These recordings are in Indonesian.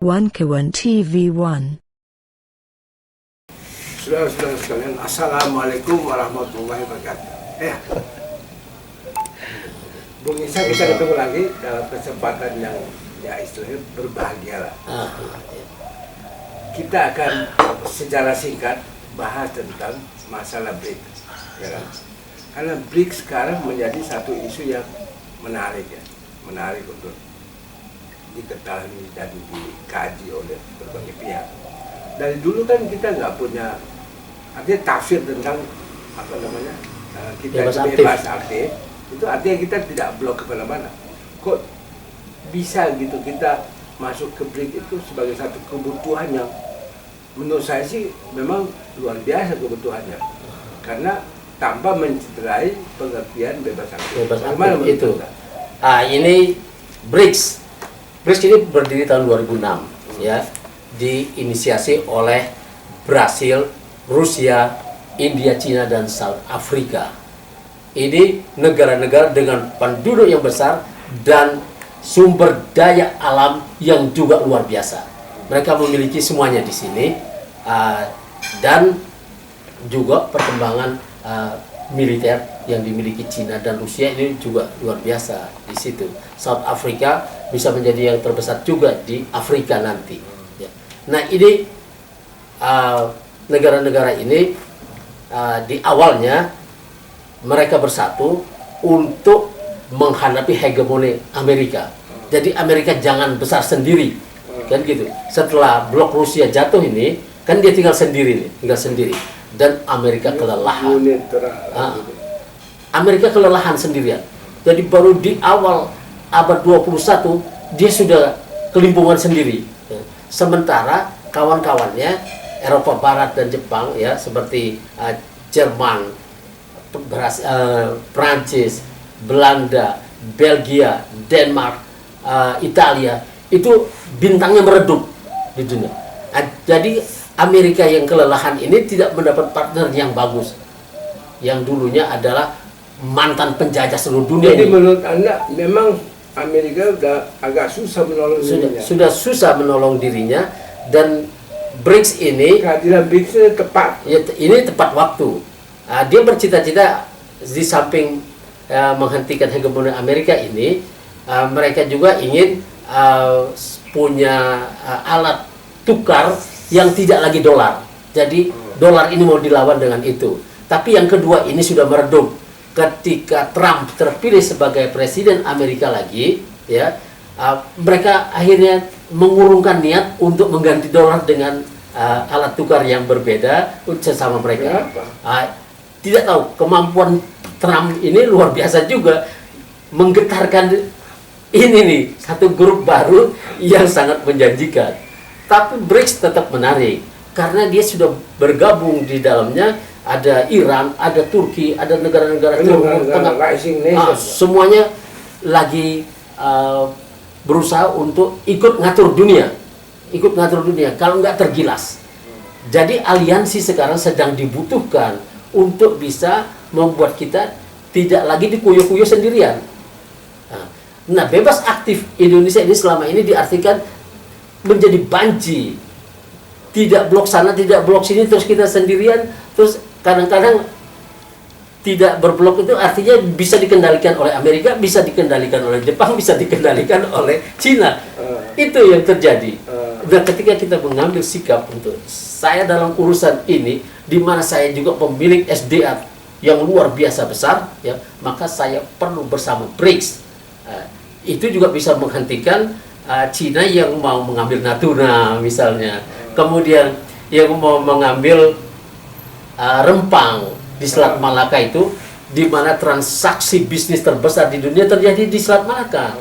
One Kawan TV1. Saudara-saudara sekalian, Assalamualaikum warahmatullahi wabarakatuh. Bung Isa, kita ketemu lagi dalam kesempatan yang istilahnya berbahagia lah. Kita akan secara singkat bahas tentang masalah BRICS, ya kan? Karena BRICS sekarang menjadi satu isu yang menarik ya, menarik untuk diketahui dan dikaji oleh berbagai pihak. Dari dulu kan kita nggak punya artinya tafsir tentang apa namanya kita bebas aktif. Itu artinya kita tidak blok kemana-mana. Kok bisa gitu kita masuk ke BRICS itu sebagai satu kebutuhan yang menurut saya sih memang luar biasa kebutuhannya. Karena tanpa mencederai pengertian bebas aktif. Bebas aktif itu. Ini BRICS. BRICS ini berdiri tahun 2006 ya, diinisiasi oleh Brasil, Rusia, India, Cina, dan South Africa. Ini negara-negara dengan penduduk yang besar dan sumber daya alam yang juga luar biasa. Mereka memiliki semuanya di sini, dan juga perkembangan militer yang dimiliki Cina dan Rusia ini juga luar biasa di situ. South Africa bisa menjadi yang terbesar juga di Afrika nanti. Ya. Nah ini negara-negara ini di awalnya mereka bersatu untuk menghadapi hegemoni Amerika. Jadi Amerika jangan besar sendiri, kan gitu. Setelah blok Rusia jatuh ini, kan dia tinggal sendiri nih, dan Amerika kelelahan. Amerika kelelahan sendirian. Jadi baru di awal abad 21 dia sudah kelimpungan sendiri. Sementara kawan-kawannya Eropa Barat dan Jepang ya, seperti Jerman, Prancis, Belanda, Belgia, Denmark, Italia, itu bintangnya meredup di dunia. Jadi Amerika yang kelelahan ini tidak mendapat partner yang bagus, yang dulunya adalah mantan penjajah seluruh dunia. Jadi ini. menurut Anda memang Amerika udah agak susah menolong dirinya. Sudah susah menolong dirinya, dan BRICS ini kehadiran BRICS ini tepat. Ya, ini tepat waktu. Dia bercita-cita di samping menghentikan hegemoni Amerika ini, mereka juga ingin punya alat tukar yang tidak lagi dolar. Jadi dolar ini mau dilawan dengan itu. Tapi yang kedua ini sudah meredup. Ketika Trump terpilih sebagai presiden Amerika lagi, ya, mereka akhirnya mengurungkan niat untuk mengganti dolar dengan alat tukar yang berbeda sesama mereka. Tidak tahu, kemampuan Trump ini luar biasa juga, menggetarkan ini nih, satu grup baru yang sangat menjanjikan. Tapi BRICS tetap menarik karena dia sudah bergabung di dalamnya. Ada Iran, ada Turki, ada negara-negara Timur Tengah, semuanya lagi berusaha untuk ikut ngatur dunia, kalau nggak tergilas. Jadi aliansi sekarang sedang dibutuhkan untuk bisa membuat kita tidak lagi dikuyuh-kuyuh sendirian. Nah, bebas aktif Indonesia ini selama ini diartikan menjadi banci, tidak blok sana, tidak blok sini, terus kita sendirian, terus kadang-kadang tidak berblok itu artinya bisa dikendalikan oleh Amerika, bisa dikendalikan oleh Jepang, bisa dikendalikan oleh Cina. Itu yang terjadi. Dan ketika kita mengambil sikap untuk saya dalam urusan ini, di mana saya juga pemilik SDA yang luar biasa besar, ya, maka saya perlu bersama BRICS. Itu juga bisa menghentikan Cina yang mau mengambil Natuna misalnya, kemudian yang mau mengambil Rempang di Selat Malaka itu, di mana transaksi bisnis terbesar di dunia terjadi di Selat Malaka,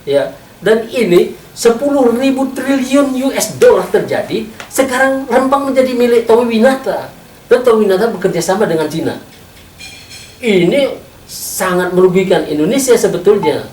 ya. Dan ini 10.000 triliun US dollar terjadi. Sekarang Rempang menjadi milik Towi Winata, dan Towi Winata bekerja sama dengan Cina. Ini sangat merugikan Indonesia sebetulnya,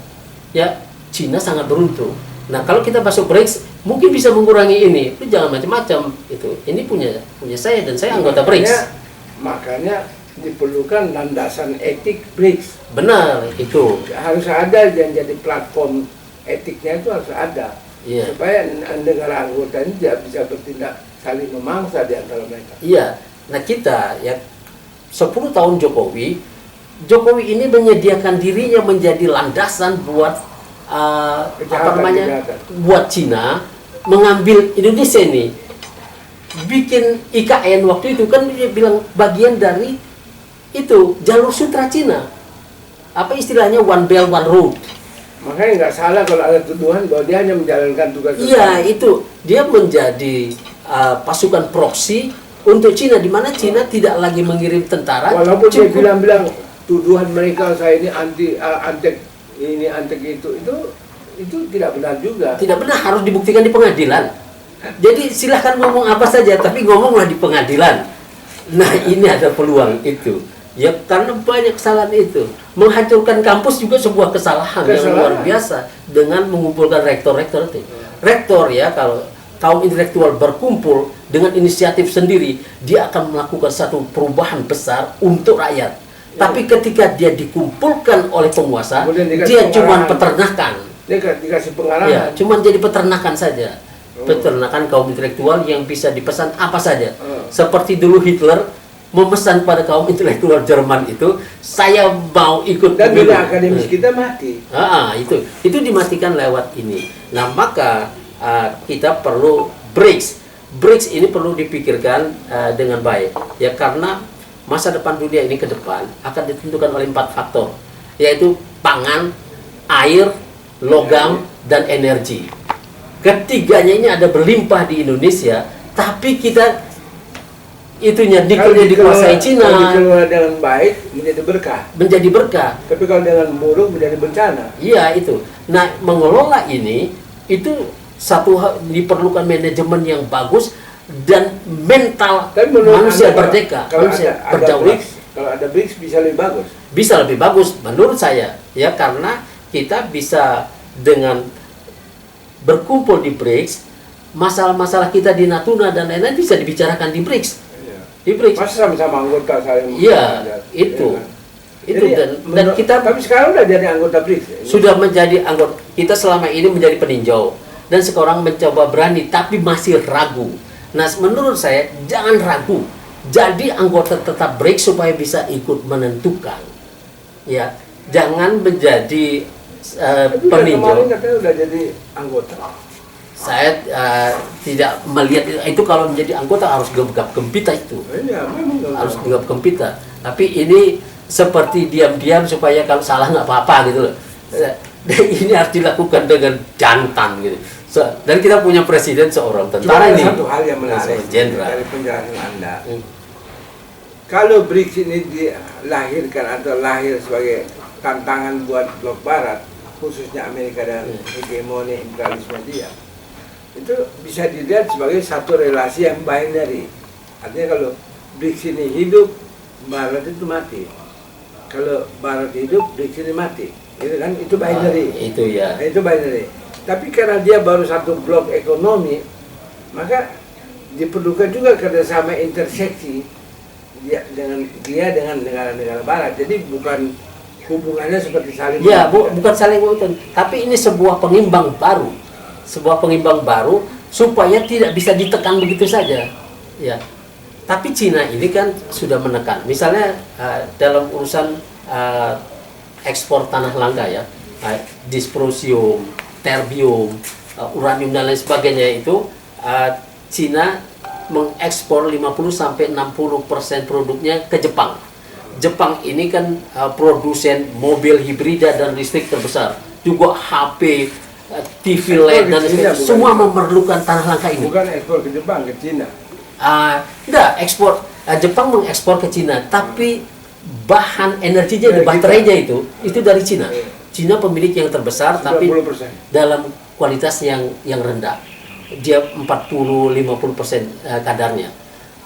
ya. Cina sangat beruntung. Nah, kalau kita masuk BRICS mungkin bisa mengurangi ini. Itu jangan macam-macam itu. Ini punya saya, dan saya anggota BRICS. Makanya diperlukan landasan etik BRICS. Benar, itu harus ada yang jadi platform etiknya, itu harus ada. Iya. Supaya negara anggota ini tidak bisa bertindak saling memangsa di antara mereka. Iya. Nah kita ya 10 tahun Jokowi ini menyediakan dirinya menjadi landasan buat Kejahatan. buat Cina mengambil Indonesia ini, bikin IKN waktu itu kan dia bilang bagian dari itu jalur sutra Cina, apa istilahnya one belt one road. Makanya nggak salah kalau ada tuduhan bahwa dia hanya menjalankan tugas. Iya, itu dia menjadi pasukan proksi untuk Cina, di mana Cina tidak lagi mengirim tentara. Walaupun dia bilang-bilang tuduhan mereka saya ini antek itu tidak benar juga. Tidak benar, harus dibuktikan di pengadilan. Jadi silahkan ngomong apa saja, tapi ngomonglah di pengadilan. Nah ini ada peluang itu. Ya karena banyak kesalahan itu. Menghancurkan kampus juga sebuah kesalahan yang luar biasa dengan mengumpulkan rektor-rektor itu. Rektor ya, kalau kaum intelektual berkumpul dengan inisiatif sendiri, dia akan melakukan satu perubahan besar untuk rakyat. Tapi ketika dia dikumpulkan oleh penguasa, dia cuma peternakan. Dia dikasih pengarahan. Ya, cuma jadi peternakan saja. Peternakan kaum intelektual yang bisa dipesan apa saja. Seperti dulu Hitler memesan pada kaum intelektual Jerman itu, saya mau ikut dan dunia akademis kita mati. Itu dimatikan lewat ini. Nah maka kita perlu BRICS. BRICS ini perlu dipikirkan dengan baik. Ya karena masa depan dunia ini ke depan akan ditentukan oleh 4 faktor, yaitu pangan, air, logam, dan energi. Ketiganya ini ada berlimpah di Indonesia, tapi kita itunya nikelnya dikuasai Cina. Kalau dikelola dengan baik menjadi berkah. Menjadi berkah. Tapi kalau dengan buruk menjadi bencana. Iya itu. Nah mengelola ini itu diperlukan manajemen yang bagus dan mental manusia merdeka, manusia berdaulat. Kalau ada BRICS bisa lebih bagus. Bisa lebih bagus menurut saya ya, karena kita bisa dengan berkumpul di BRICS, masalah-masalah kita di Natuna dan lain-lain bisa dibicarakan di BRICS. Di BRICS. Masih sama-sama anggota saling. Iya, itu. Itu dan kita tapi sekarang udah jadi anggota BRICS. Sudah menjadi anggota. Kita selama ini menjadi peninjau dan sekarang mencoba berani tapi masih ragu. Nah, menurut saya jangan ragu. Jadi anggota tetap BRICS supaya bisa ikut menentukan. Ya, jangan menjadi peninjau. Kemarin katanya udah jadi anggota. Saya tidak melihat itu kalau menjadi anggota harus gegap gempita itu. Ya, harus gegap gempita. Tapi ini seperti diam-diam supaya kalau salah nggak apa-apa gitu loh. Ini harus dilakukan dengan jantan gitu. Dan kita punya presiden seorang tentara ini. Satu hal yang menarik dari penjelasan Anda. Kalau BRICS ini dilahirkan atau lahir sebagai tantangan buat blok barat, khususnya Amerika dan hegemoni imperialisme dia, itu bisa dilihat sebagai satu relasi yang binary. Artinya kalau BRICS ini hidup, barat itu mati. Kalau barat hidup, BRICS ini mati. Itu kan, itu binary. Itu ya. Itu binary. Tapi karena dia baru satu blok ekonomi, maka diperlukan juga kerjasama interseksi dengan negara-negara barat. Jadi bukan hubungannya seperti saling bukan saling menguntungkan, tapi ini sebuah pengimbang baru. Sebuah pengimbang baru supaya tidak bisa ditekan begitu saja. Ya. Tapi Cina ini kan sudah menekan. Misalnya dalam urusan ekspor tanah langka ya, dysprosium, terbium, uranium dan lain sebagainya itu Cina mengekspor 50-60% produknya ke Jepang. Jepang ini kan produsen mobil hibrida dan listrik terbesar, juga HP, TV LED dan sebagainya. Semua memerlukan tanah langka ini. Bukan ekspor ke Jepang, ke Cina. Enggak, ekspor Jepang mengekspor ke Cina, tapi bahan energinya dan baterainya itu dari Cina. Cina pemilik yang terbesar, 90%. Tapi dalam kualitas yang rendah. Dia 40-50% kadarnya.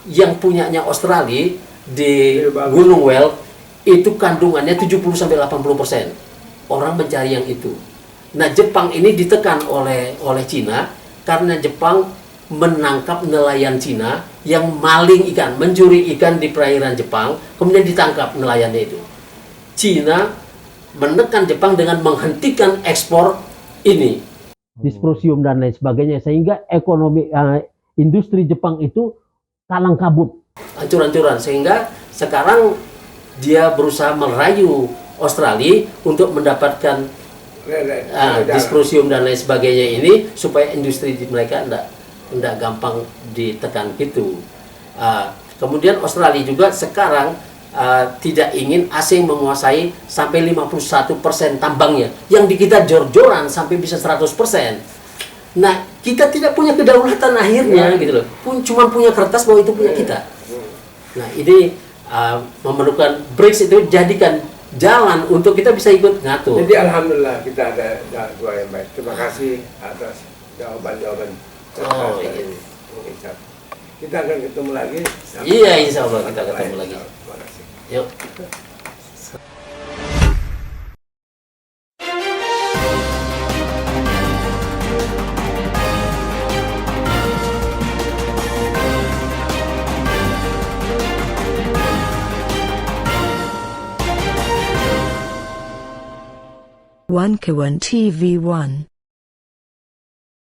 Yang punyanya Australia di Gunung Well itu kandungannya 70-80%. Orang mencari yang itu. Nah, Jepang ini ditekan oleh Cina karena Jepang menangkap nelayan Cina yang maling ikan, mencuri ikan di perairan Jepang, kemudian ditangkap nelayannya itu. Cina menekan Jepang dengan menghentikan ekspor ini. dysprosium dan lain sebagainya, sehingga ekonomi industri Jepang itu kalang kabut, hancur-hancuran, sehingga sekarang dia berusaha merayu Australia untuk mendapatkan dysprosium dan lain sebagainya ini, supaya industri di mereka tidak gampang ditekan gitu. Kemudian Australia juga sekarang tidak ingin asing menguasai sampai 51% tambangnya, yang di kita jor-joran sampai bisa 100%. Nah, kita tidak punya kedaulatan akhirnya gitu loh. Cuma punya kertas bahwa itu punya kita. Nah, ini memerlukan BRICS itu jadikan jalan untuk kita bisa ikut ngatur. Jadi alhamdulillah kita ada dua yang baik. Terima kasih atas jawaban-jawaban. Oh, iya. Kita akan ketemu lagi. Iya, insya Allah kita ketemu lagi. Terima kasih. Yuk. One Kawan TV 1